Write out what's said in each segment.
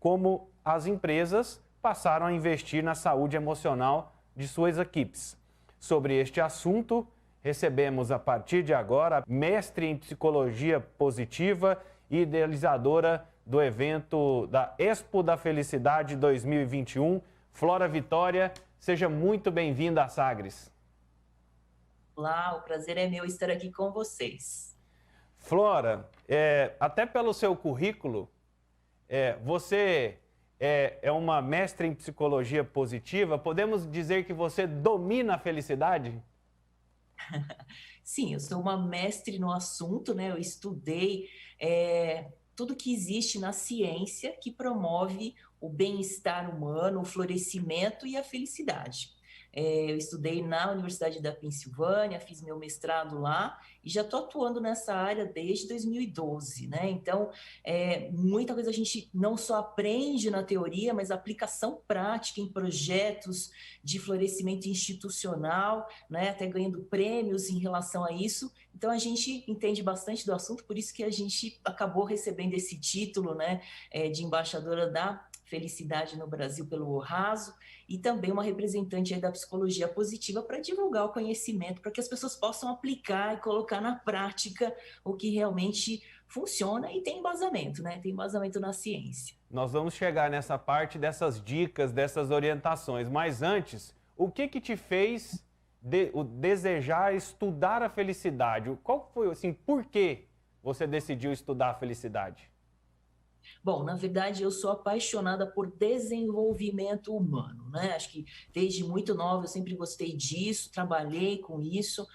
como as empresas passaram a investir na saúde emocional de suas equipes. Sobre este assunto, recebemos a partir de agora a mestre em psicologia positiva e idealizadora do evento da Expo da Felicidade 2021, Flora Vitória. Seja muito bem-vinda à Sagres. Olá, o prazer é meu estar aqui com vocês. Flora, até pelo seu currículo, você é uma mestre em psicologia positiva. Podemos dizer que você domina a felicidade? Sim, eu sou uma mestre no assunto, né? Eu estudei tudo que existe na ciência que promove o bem-estar humano, o florescimento e a felicidade. Eu estudei na Universidade da Pensilvânia, fiz meu mestrado lá e já estou atuando nessa área desde 2012, né? Então, muita coisa a gente não só aprende na teoria, mas a aplicação prática em projetos de florescimento institucional, né? Até ganhando prêmios em relação a isso. Então, a gente entende bastante do assunto, por isso que a gente acabou recebendo esse título, né? De embaixadora da felicidade no Brasil pelo Orraso, e também uma representante aí da psicologia positiva para divulgar o conhecimento, para que as pessoas possam aplicar e colocar na prática o que realmente funciona e tem embasamento, né? Tem embasamento na ciência. Nós vamos chegar nessa parte dessas dicas, dessas orientações, mas antes, o que te fez desejar estudar a felicidade? Qual foi, assim, por que você decidiu estudar a felicidade? Bom, na verdade, eu sou apaixonada por desenvolvimento humano, né? Acho que desde muito nova eu sempre gostei disso, trabalhei com isso.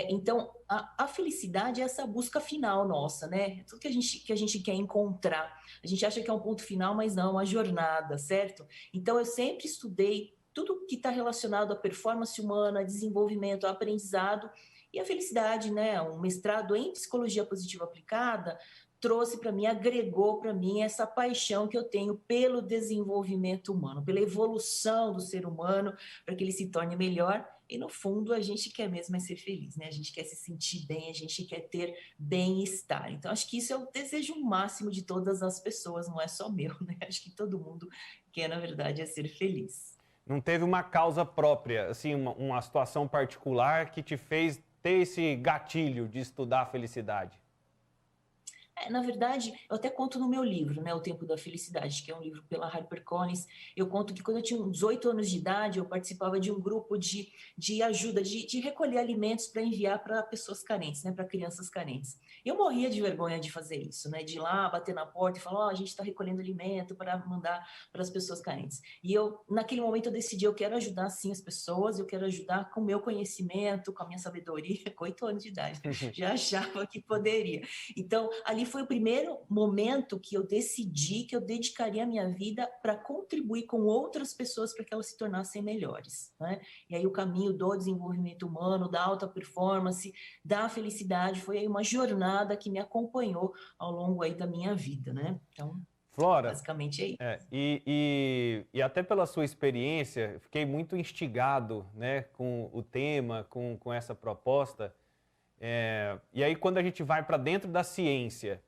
Então, a felicidade é essa busca final nossa, né? Tudo que a gente quer encontrar. A gente acha que é um ponto final, mas não, é uma jornada, certo? Então, eu sempre estudei tudo que está relacionado à performance humana, a desenvolvimento, a aprendizado e a felicidade, né? Um mestrado em psicologia positiva aplicada trouxe para mim, agregou para mim essa paixão que eu tenho pelo desenvolvimento humano, pela evolução do ser humano, para que ele se torne melhor. E no fundo a gente quer mesmo é ser feliz, né? A gente quer se sentir bem, a gente quer ter bem-estar. Então acho que isso é o desejo máximo de todas as pessoas, não é só meu, né? Acho que todo mundo quer, na verdade, é ser feliz. Não teve uma causa própria, assim, uma situação particular que te fez ter esse gatilho de estudar a felicidade? Na verdade, eu até conto no meu livro, né, O Tempo da Felicidade, que é um livro pela HarperCollins. Eu conto que quando eu tinha uns 18 anos de idade, eu participava de um grupo de ajuda, de recolher alimentos para enviar para pessoas carentes, né, para crianças carentes. Eu morria de vergonha de fazer isso, né, de ir lá, bater na porta e falar, a gente está recolhendo alimento para mandar para as pessoas carentes. E eu, naquele momento, eu decidi, eu quero ajudar, sim, as pessoas, eu quero ajudar com o meu conhecimento, com a minha sabedoria, com 8 anos de idade. Já achava que poderia. Então, ali foi o primeiro momento que eu decidi que eu dedicaria a minha vida para contribuir com outras pessoas para que elas se tornassem melhores, né? E aí o caminho do desenvolvimento humano, da alta performance, da felicidade, foi aí uma jornada que me acompanhou ao longo aí da minha vida, né? Então, Flora, basicamente é isso. e até pela sua experiência, fiquei muito instigado, né, com o tema, com essa proposta. E aí, quando a gente vai para dentro da ciência,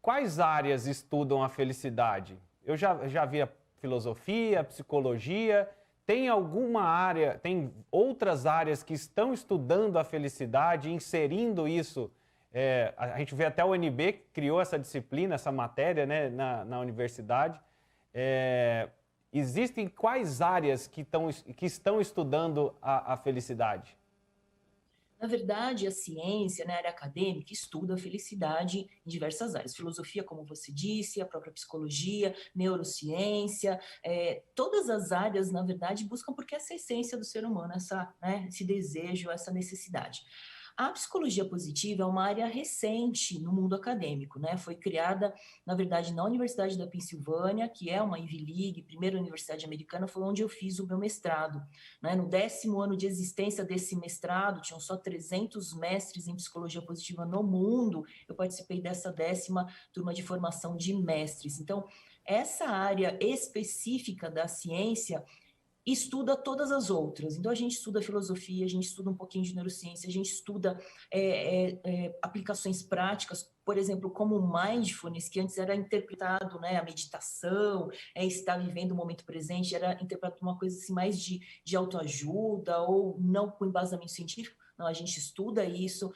quais áreas estudam a felicidade? Eu já vi a filosofia, a psicologia. Tem alguma área, tem outras áreas que estão estudando a felicidade, inserindo isso? A gente vê até o UNB que criou essa disciplina, essa matéria, né, na universidade. Existem quais áreas que estão estudando a felicidade? Na verdade, a ciência, né, a área acadêmica, estuda a felicidade em diversas áreas. Filosofia, como você disse, a própria psicologia, neurociência, todas as áreas, na verdade, buscam porque essa é a essência do ser humano, esse desejo, essa necessidade. A psicologia positiva é uma área recente no mundo acadêmico, né? Foi criada, na verdade, na Universidade da Pensilvânia, que é uma Ivy League, primeira universidade americana, foi onde eu fiz o meu mestrado, né? No 10º ano de existência desse mestrado, tinham só 300 mestres em psicologia positiva no mundo, eu participei dessa 10ª turma de formação de mestres. Então, essa área específica da ciência estuda todas as outras. Então, a gente estuda filosofia, a gente estuda um pouquinho de neurociência, a gente estuda aplicações práticas, por exemplo, como mindfulness, que antes era interpretado, né, a meditação, estar vivendo o momento presente, era interpretado uma coisa assim, mais de autoajuda ou não com embasamento científico. Não, a gente estuda isso,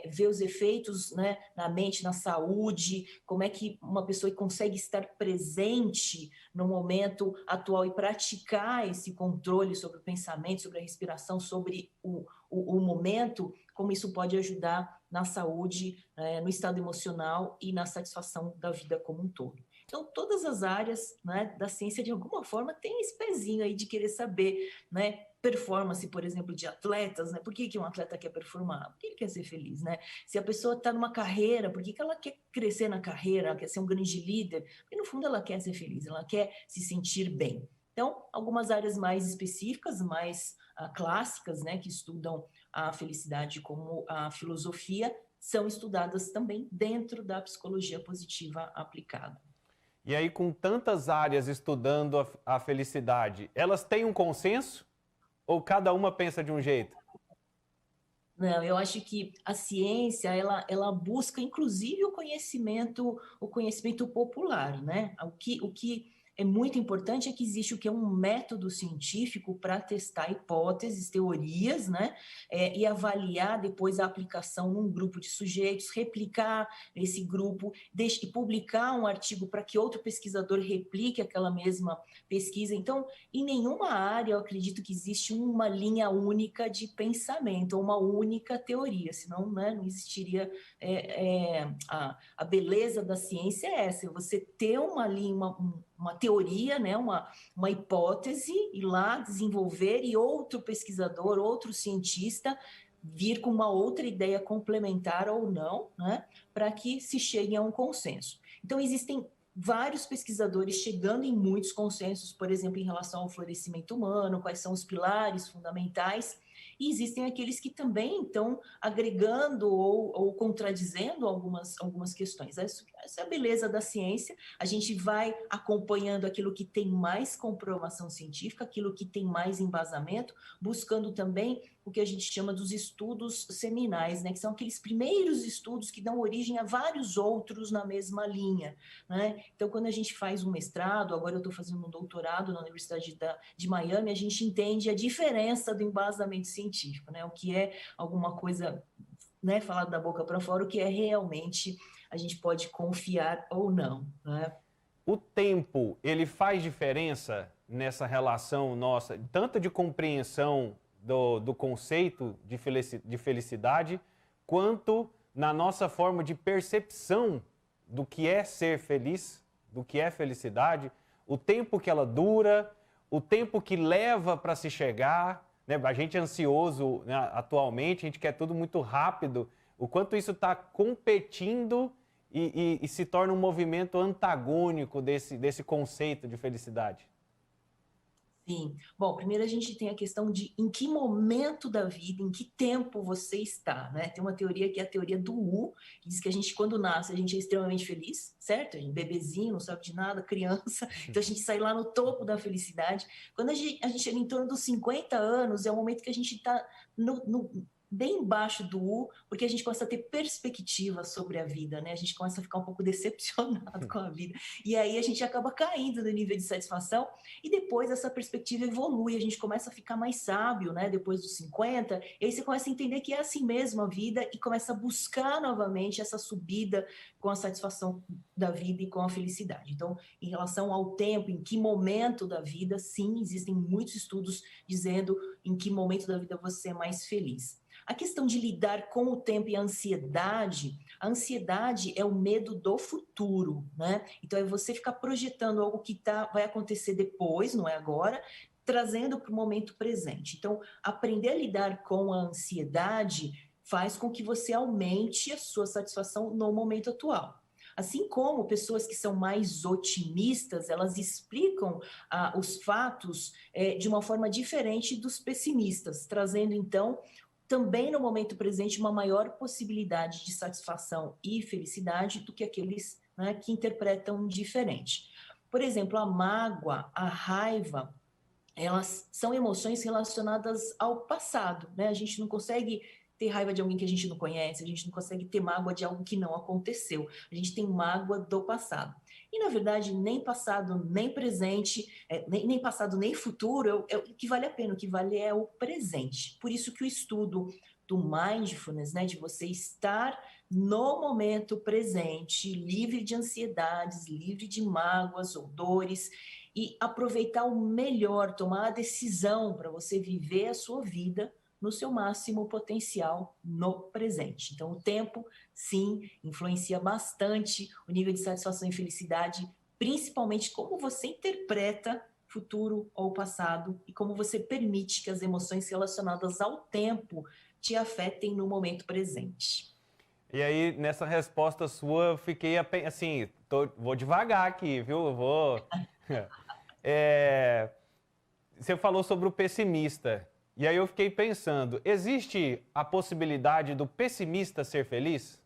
vê os efeitos, né, na mente, na saúde, como é que uma pessoa consegue estar presente no momento atual e praticar esse controle sobre o pensamento, sobre a respiração, sobre o momento, como isso pode ajudar na saúde, no estado emocional e na satisfação da vida como um todo. Então, todas as áreas, né, da ciência, de alguma forma, tem esse pezinho aí de querer saber, né, performance, por exemplo, de atletas, né? Por que um atleta quer performar? Porque ele quer ser feliz, né? Se a pessoa está numa carreira, por que ela quer crescer na carreira? Ela quer ser um grande líder? Porque, no fundo, ela quer ser feliz, ela quer se sentir bem. Então, algumas áreas mais específicas, mais clássicas, né, que estudam a felicidade, como a filosofia, são estudadas também dentro da psicologia positiva aplicada. E aí, com tantas áreas estudando a felicidade, elas têm um consenso? Ou cada uma pensa de um jeito? Não, eu acho que a ciência, ela busca, inclusive, o conhecimento popular, né? O que é muito importante é que existe o que é um método científico para testar hipóteses, teorias, né? E avaliar depois a aplicação num grupo de sujeitos, replicar esse grupo, e publicar um artigo para que outro pesquisador replique aquela mesma pesquisa. Então, em nenhuma área eu acredito que existe uma linha única de pensamento, ou uma única teoria, senão, né, não existiria a beleza da ciência é essa, você ter uma linha, uma teoria, né, uma hipótese, ir lá desenvolver e outro pesquisador, outro cientista vir com uma outra ideia complementar ou não, né, para que se chegue a um consenso. Então, existem vários pesquisadores chegando em muitos consensos, por exemplo, em relação ao florescimento humano, quais são os pilares fundamentais, e existem aqueles que também estão agregando ou contradizendo algumas questões. Essa é a beleza da ciência, a gente vai acompanhando aquilo que tem mais comprovação científica, aquilo que tem mais embasamento, buscando também o que a gente chama dos estudos seminais, né, que são aqueles primeiros estudos que dão origem a vários outros na mesma linha, né? Então, quando a gente faz um mestrado, agora eu estou fazendo um doutorado na Universidade de Miami, a gente entende a diferença do embasamento científico, né? O que é alguma coisa, né, falado da boca para fora, o que é realmente a gente pode confiar ou não, né? O tempo, ele faz diferença nessa relação nossa, tanto de compreensão do conceito de felicidade, quanto na nossa forma de percepção do que é ser feliz, do que é felicidade, o tempo que ela dura, o tempo que leva para se chegar, né? A gente é ansioso, né, atualmente, a gente quer tudo muito rápido, o quanto isso está competindo e se torna um movimento antagônico desse conceito de felicidade. Sim. Bom, primeiro a gente tem a questão de em que momento da vida, em que tempo você está, né? Tem uma teoria que é a teoria do U, que diz que a gente, quando nasce, a gente é extremamente feliz, certo? A gente bebezinho, não sabe de nada, criança, então a gente sai lá no topo da felicidade. Quando a gente chega em torno dos 50 anos, é o momento que a gente está bem embaixo do U, porque a gente começa a ter perspectiva sobre a vida, né? A gente começa a ficar um pouco decepcionado com a vida. E aí a gente acaba caindo no nível de satisfação e depois essa perspectiva evolui, a gente começa a ficar mais sábio, né? Depois dos 50, e aí você começa a entender que é assim mesmo a vida e começa a buscar novamente essa subida com a satisfação da vida e com a felicidade. Então, em relação ao tempo, em que momento da vida, sim, existem muitos estudos dizendo em que momento da vida você é mais feliz. A questão de lidar com o tempo e a ansiedade é o medo do futuro, né? Então é você ficar projetando algo que vai acontecer depois, não é agora, trazendo para o momento presente. Então, aprender a lidar com a ansiedade faz com que você aumente a sua satisfação no momento atual. Assim como pessoas que são mais otimistas, elas explicam os fatos de uma forma diferente dos pessimistas, trazendo então também no momento presente uma maior possibilidade de satisfação e felicidade do que aqueles, né, que interpretam diferente. Por exemplo, a mágoa, a raiva, elas são emoções relacionadas ao passado, né? A gente não consegue ter raiva de alguém que a gente não conhece, a gente não consegue ter mágoa de algo que não aconteceu. A gente tem mágoa do passado. E, na verdade, nem passado, nem presente, nem passado, nem futuro é o que vale a pena. O que vale é o presente. Por isso que o estudo do mindfulness, né, de você estar no momento presente, livre de ansiedades, livre de mágoas ou dores, e aproveitar o melhor, tomar a decisão para você viver a sua vida no seu máximo potencial no presente. Então, o tempo, sim, influencia bastante o nível de satisfação e felicidade, principalmente como você interpreta futuro ou passado e como você permite que as emoções relacionadas ao tempo te afetem no momento presente. E aí, nessa resposta sua, eu fiquei assim, vou devagar aqui, viu? Eu vou. Você falou sobre o pessimista. E aí eu fiquei pensando, existe a possibilidade do pessimista ser feliz?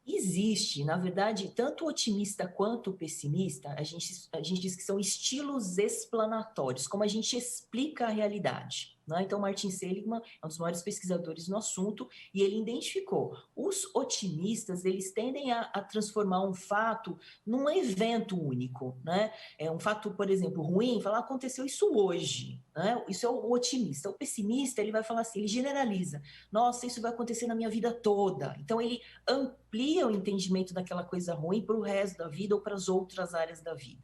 Existe, na verdade, tanto o otimista quanto o pessimista, a gente diz que são estilos explanatórios, como a gente explica a realidade. Né? Então, Martin Seligman é um dos maiores pesquisadores no assunto e ele identificou os otimistas, eles tendem a transformar um fato num evento único. Né? É um fato, por exemplo, ruim, falar aconteceu isso hoje. Né? Isso é o otimista. O pessimista, ele vai falar assim, ele generaliza. Nossa, isso vai acontecer na minha vida toda. Então, ele amplia o entendimento daquela coisa ruim para o resto da vida ou para as outras áreas da vida.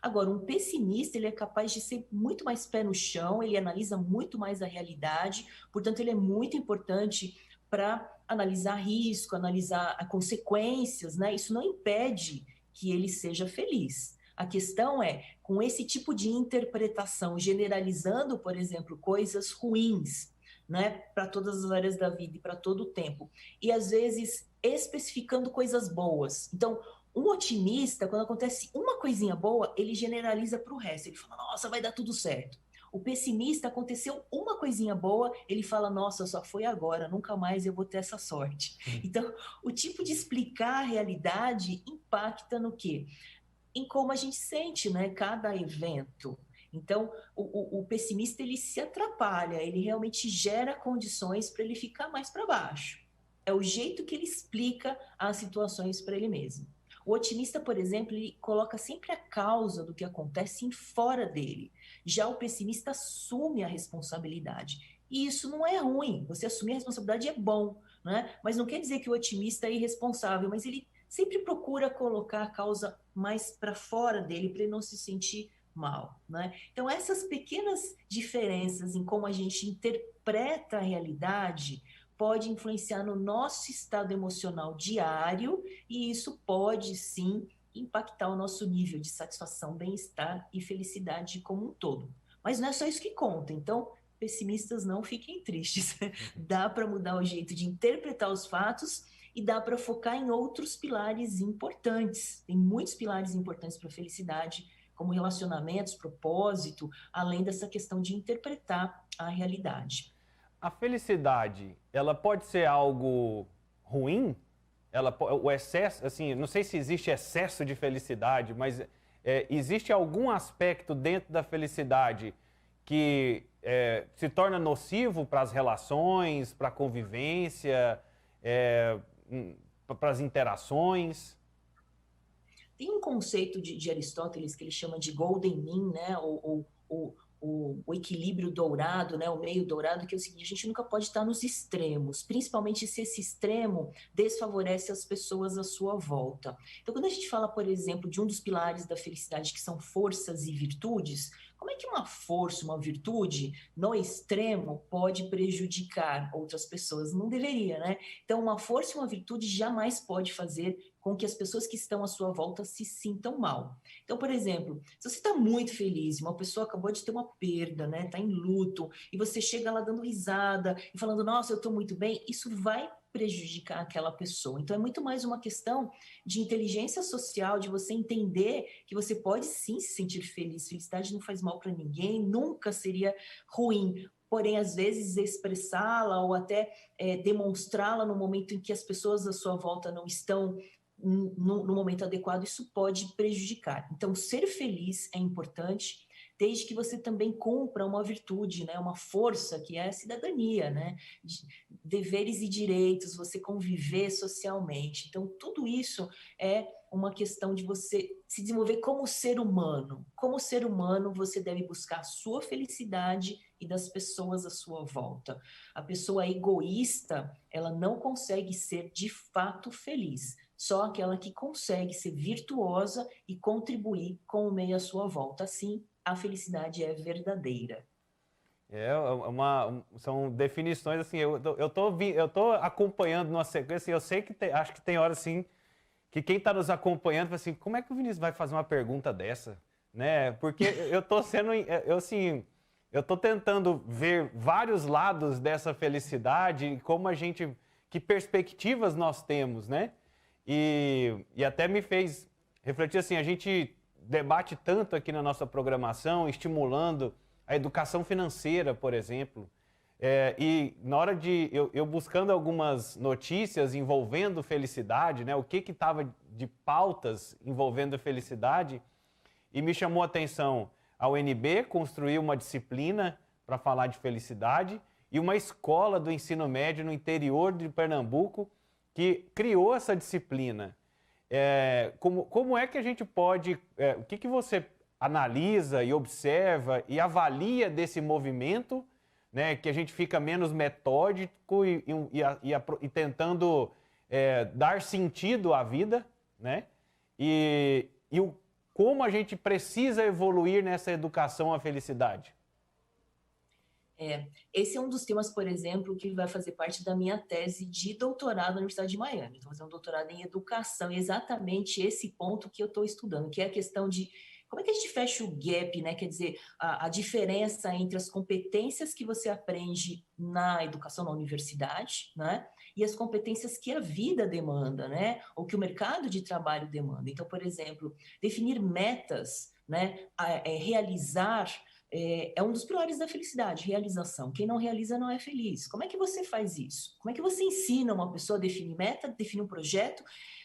Agora, um pessimista, ele é capaz de ser muito mais pé no chão, ele analisa muito mais a realidade, portanto, ele é muito importante para analisar risco, analisar as consequências, né? Isso não impede que ele seja feliz. A questão é, com esse tipo de interpretação, generalizando, por exemplo, coisas ruins, né, para todas as áreas da vida e para todo o tempo, e às vezes especificando coisas boas. Então, um otimista, quando acontece uma coisinha boa, ele generaliza para o resto. Ele fala, nossa, vai dar tudo certo. O pessimista, aconteceu uma coisinha boa, ele fala, nossa, só foi agora, nunca mais eu vou ter essa sorte. Então, o tipo de explicar a realidade impacta no quê? Em como a gente sente, né, cada evento. Então, o pessimista, ele se atrapalha, ele realmente gera condições para ele ficar mais para baixo. É o jeito que ele explica as situações para ele mesmo. O otimista, por exemplo, ele coloca sempre a causa do que acontece em fora dele. Já o pessimista assume a responsabilidade. E isso não é ruim. Você assumir a responsabilidade é bom, né? Mas não quer dizer que o otimista é irresponsável, mas ele sempre procura colocar a causa mais para fora dele, para ele não se sentir mal, né? Então, essas pequenas diferenças em como a gente interpreta a realidade pode influenciar no nosso estado emocional diário e isso pode, sim, impactar o nosso nível de satisfação, bem-estar e felicidade como um todo. Mas não é só isso que conta, então pessimistas não fiquem tristes. Dá para mudar o jeito de interpretar os fatos e dá para focar em outros pilares importantes. Tem muitos pilares importantes para a felicidade, como relacionamentos, propósito, além dessa questão de interpretar a realidade. A felicidade, ela pode ser algo ruim? O excesso, assim, não sei se existe excesso de felicidade, mas existe algum aspecto dentro da felicidade que se torna nocivo para as relações, para a convivência, para as interações? Tem um conceito de Aristóteles que ele chama de golden mean, né? O equilíbrio dourado, né? O meio dourado, que é o seguinte, a gente nunca pode estar nos extremos, principalmente se esse extremo desfavorece as pessoas à sua volta. Então, quando a gente fala, por exemplo, de um dos pilares da felicidade, que são forças e virtudes, como é que uma força, uma virtude, no extremo, pode prejudicar outras pessoas? Não deveria, né? Então, uma força e uma virtude jamais pode fazer com que as pessoas que estão à sua volta se sintam mal. Então, por exemplo, se você está muito feliz, uma pessoa acabou de ter uma perda, né? Está em luto, e você chega lá dando risada e falando, nossa, eu estou muito bem, isso vai prejudicar aquela pessoa. Então, é muito mais uma questão de inteligência social, de você entender que você pode sim se sentir feliz. Felicidade não faz mal para ninguém, nunca seria ruim. Porém, às vezes, expressá-la ou até demonstrá-la no momento em que as pessoas à sua volta não estão no momento adequado, isso pode prejudicar. Então, ser feliz é importante, desde que você também cumpra uma virtude, né? Uma força que é a cidadania, né? Deveres e direitos, você conviver socialmente. Então, tudo isso é uma questão de você se desenvolver como ser humano. Como ser humano, você deve buscar a sua felicidade e das pessoas à sua volta. A pessoa egoísta, ela não consegue ser de fato feliz. Só aquela que consegue ser virtuosa e contribuir com o meio à sua volta. Assim, a felicidade é verdadeira. São definições assim, eu tô acompanhando numa sequência, eu sei que acho que tem horas assim que quem está nos acompanhando fala assim, como é que o Vinícius vai fazer uma pergunta dessa, né? Porque eu tô sendo, eu tô tentando ver vários lados dessa felicidade e como que perspectivas nós temos, né? E até me fez refletir assim, a gente debate tanto aqui na nossa programação, estimulando a educação financeira, por exemplo. E na hora de eu buscando algumas notícias envolvendo felicidade, né, o que estava de pautas envolvendo felicidade, e me chamou a atenção a UNB construir uma disciplina para falar de felicidade e uma escola do ensino médio no interior de Pernambuco que criou essa disciplina. Como é que a gente pode... o que você analisa e observa e avalia desse movimento, né, que a gente fica menos metódico e tentando dar sentido à vida, né? Como a gente precisa evoluir nessa educação à felicidade? Esse é um dos temas, por exemplo, que vai fazer parte da minha tese de doutorado na Universidade de Miami. Então, fazer um doutorado em educação, exatamente esse ponto que eu estou estudando, que é a questão de como é que a gente fecha o gap, né? Quer dizer, a diferença entre as competências que você aprende na educação na universidade, né? E as competências que a vida demanda, né? Ou que o mercado de trabalho demanda. Então, por exemplo, definir metas, né? Realizar é um dos pilares da felicidade, realização. Quem não realiza não é feliz. Como é que você faz isso? Como é que você ensina uma pessoa a definir meta, definir um projeto,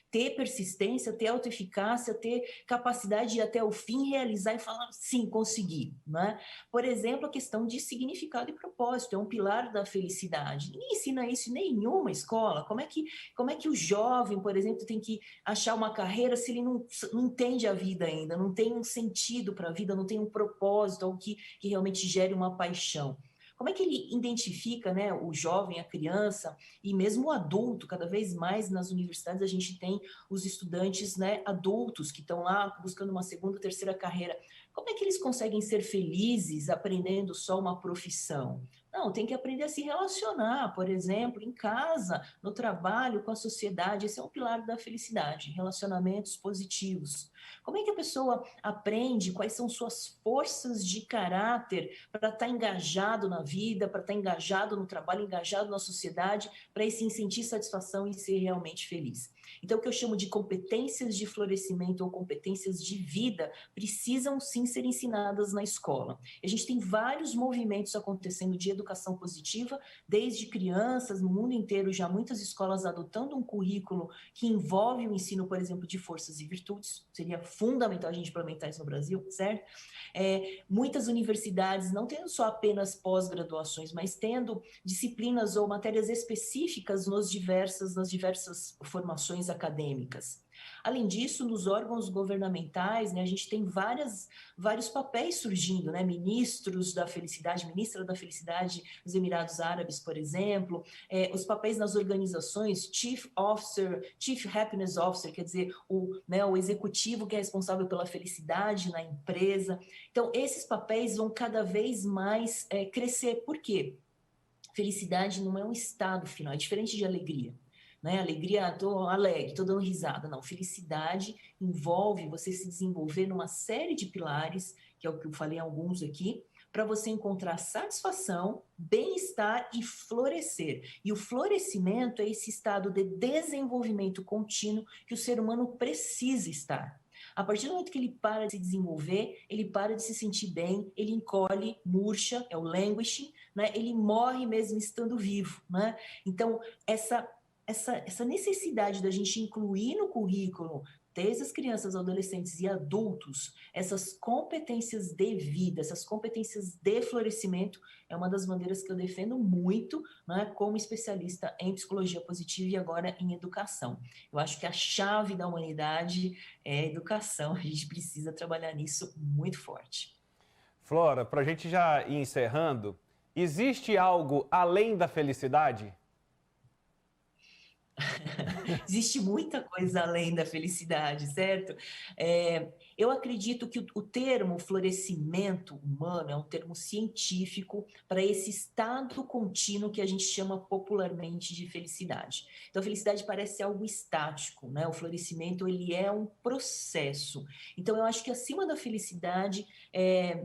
ter persistência, ter autoeficácia, ter capacidade de ir até o fim, realizar e falar, sim, consegui, né? Por exemplo, a questão de significado e propósito, é um pilar da felicidade. Ninguém ensina isso em nenhuma escola. Como é que o jovem, por exemplo, tem que achar uma carreira se ele não entende a vida ainda, não tem um sentido para a vida, não tem um propósito, algo que realmente gere uma paixão? Como é que ele identifica, né, o jovem, a criança e mesmo o adulto? Cada vez mais nas universidades a gente tem os estudantes, né, adultos que estão lá buscando uma segunda, terceira carreira. Como é que eles conseguem ser felizes aprendendo só uma profissão? Não, tem que aprender a se relacionar, por exemplo, em casa, no trabalho, com a sociedade. Esse é um pilar da felicidade, relacionamentos positivos. Como é que a pessoa aprende quais são suas forças de caráter para estar engajado na vida, para estar engajado no trabalho, engajado na sociedade, para esse sentir satisfação e ser realmente feliz? Então, o que eu chamo de competências de florescimento ou competências de vida precisam sim ser ensinadas na escola. A gente tem vários movimentos acontecendo de educação positiva, desde crianças, no mundo inteiro, já muitas escolas adotando um currículo que envolve o ensino, por exemplo, de forças e virtudes. Seria fundamental a gente implementar isso no Brasil, certo? Muitas universidades, não tendo só apenas pós-graduações, mas tendo disciplinas ou matérias específicas nas diversas formações acadêmicas. Além disso, nos órgãos governamentais, né, a gente tem vários papéis surgindo, né? Ministros da felicidade, ministra da felicidade dos Emirados Árabes, por exemplo, os papéis nas organizações, Chief Officer, Chief Happiness Officer, quer dizer, o executivo que é responsável pela felicidade na empresa. Então, esses papéis vão cada vez mais crescer. Por quê? Felicidade não é um estado final, é diferente de alegria. Né? Alegria, estou alegre, estou dando risada. Não, felicidade envolve você se desenvolver numa série de pilares, que é o que eu falei alguns aqui, para você encontrar satisfação, bem-estar e florescer. E o florescimento é esse estado de desenvolvimento contínuo que o ser humano precisa estar. A partir do momento que ele para de se desenvolver, ele para de se sentir bem, ele encolhe, murcha, é o languishing, né? Ele morre mesmo estando vivo. Né? Então, essa necessidade da gente incluir no currículo desde as crianças, adolescentes e adultos, essas competências de vida, essas competências de florescimento, é uma das bandeiras que eu defendo muito, né, como especialista em psicologia positiva e agora em educação. Eu acho que a chave da humanidade é a educação, a gente precisa trabalhar nisso muito forte. Flora, para a gente já ir encerrando, existe algo além da felicidade? Existe muita coisa além da felicidade, certo? Eu acredito que o termo florescimento humano é um termo científico para esse estado contínuo que a gente chama popularmente de felicidade. Então, a felicidade parece algo estático, né? O florescimento, ele é um processo. Então, eu acho que acima da felicidade,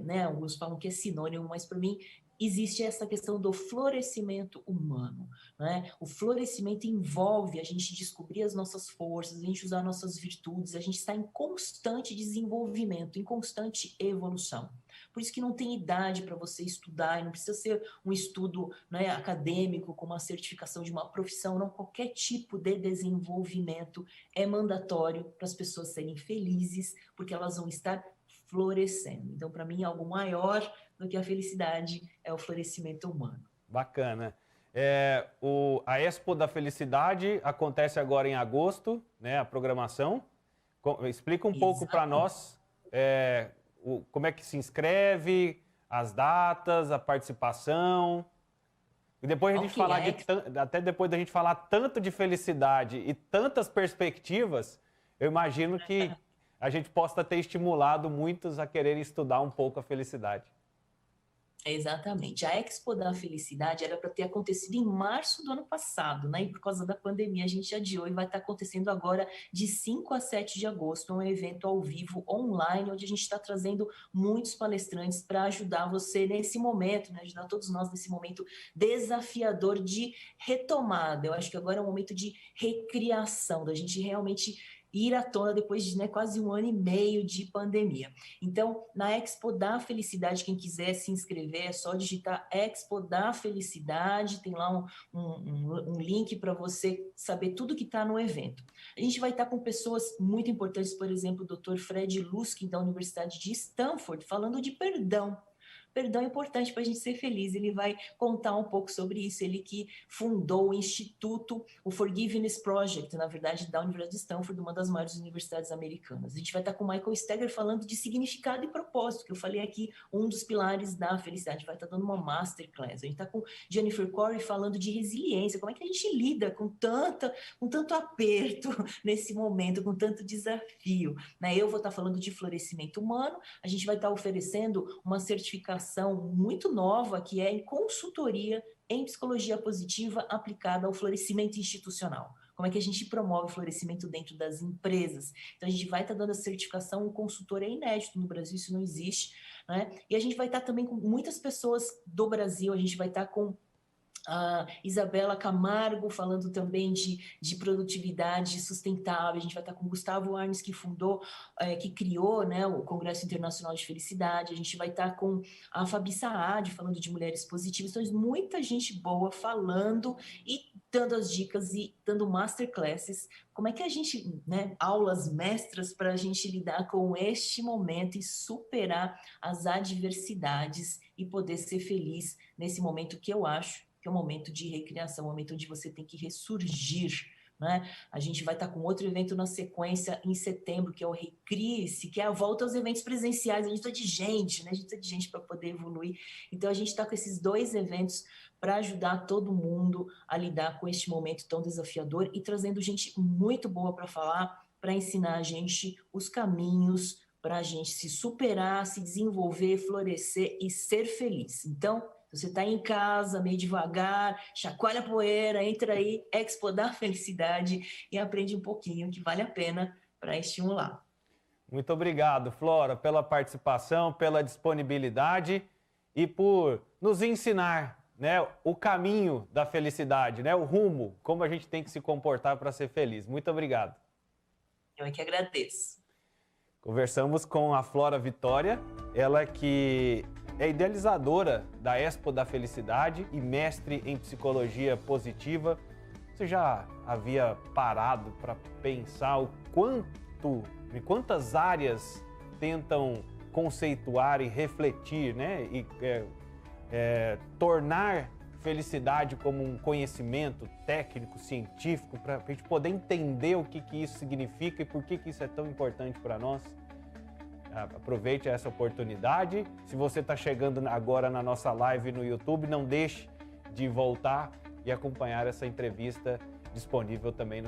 né, alguns falam que é sinônimo, mas para mim existe essa questão do florescimento humano, né? O florescimento envolve a gente descobrir as nossas forças, a gente usar nossas virtudes, a gente está em constante desenvolvimento, em constante evolução. Por isso que não tem idade para você estudar, e não precisa ser um estudo, né, acadêmico, com uma certificação de uma profissão, não. Qualquer tipo de desenvolvimento é mandatório para as pessoas serem felizes, porque elas vão estar florescendo. Então, para mim, algo maior do que a felicidade é o florescimento humano. Bacana. A Expo da Felicidade acontece agora em agosto, né? A programação. Explica um pouco para nós como é que se inscreve, as datas, a participação. E depois a gente falar até depois da gente falar tanto de felicidade e tantas perspectivas, eu imagino que a gente possa ter estimulado muitos a quererem estudar um pouco a felicidade. Exatamente. A Expo da Felicidade era para ter acontecido em março do ano passado, né? E por causa da pandemia a gente adiou e vai estar acontecendo agora de 5 a 7 de agosto, um evento ao vivo, online, onde a gente está trazendo muitos palestrantes para ajudar você nesse momento, né? Ajudar todos nós nesse momento desafiador de retomada. Eu acho que agora é um momento de recriação, da gente realmente ir à tona depois de, né, quase 1 ano e meio de pandemia. Então, na Expo da Felicidade, quem quiser se inscrever, é só digitar Expo da Felicidade, tem lá um link para você saber tudo que está no evento. A gente vai estar com pessoas muito importantes, por exemplo, o Dr. Fred Luskin, da Universidade de Stanford, falando de perdão. Perdão é importante para a gente ser feliz. Ele vai contar um pouco sobre isso. Ele que fundou o Instituto, o Forgiveness Project, na verdade, da Universidade de Stanford, uma das maiores universidades americanas. A gente vai estar com o Michael Steger falando de significado e propósito, que eu falei aqui, um dos pilares da felicidade. Vai estar dando uma masterclass. A gente está com Jennifer Corey falando de resiliência. Como é que a gente lida com tanto aperto nesse momento, com tanto desafio, né? Eu vou estar falando de florescimento humano. A gente vai estar oferecendo uma certificação muito nova, que é em consultoria em psicologia positiva aplicada ao florescimento institucional. Como é que a gente promove o florescimento dentro das empresas? Então, a gente vai estar dando a certificação, um consultor é inédito no Brasil, isso não existe, né? E a gente vai estar também com muitas pessoas do Brasil, a gente vai estar com a Isabela Camargo falando também de produtividade sustentável. A gente vai estar com o Gustavo Arnes, que fundou, que criou, né, o Congresso Internacional de Felicidade. A gente vai estar com a Fabi Saad falando de mulheres positivas. Então, muita gente boa falando e dando as dicas e dando masterclasses. Como é que a gente, né, aulas mestras para a gente lidar com este momento e superar as adversidades e poder ser feliz nesse momento que eu acho que é um momento de recriação, um momento onde você tem que ressurgir, né? A gente vai estar com outro evento na sequência em setembro, que é o Recrie-se, que é a volta aos eventos presenciais. A gente precisa de gente, né? A gente precisa de gente para poder evoluir. Então, a gente está com esses 2 eventos para ajudar todo mundo a lidar com este momento tão desafiador e trazendo gente muito boa para falar, para ensinar a gente os caminhos para a gente se superar, se desenvolver, florescer e ser feliz. Então, você está em casa, meio devagar, chacoalha a poeira, entra aí, Expo da Felicidade e aprende um pouquinho que vale a pena para estimular. Muito obrigado, Flora, pela participação, pela disponibilidade e por nos ensinar, né, o caminho da felicidade, né, o rumo, como a gente tem que se comportar para ser feliz. Muito obrigado. Eu é que agradeço. Conversamos com a Flora Vitória, ela que é idealizadora da Expo da Felicidade e mestre em psicologia positiva. Você já havia parado para pensar o quanto em quantas áreas tentam conceituar e refletir, né? E tornar felicidade como um conhecimento técnico, científico, para a gente poder entender o que isso significa e por que isso é tão importante para nós. Aproveite essa oportunidade. Se você está chegando agora na nossa live no YouTube, não deixe de voltar e acompanhar essa entrevista disponível também no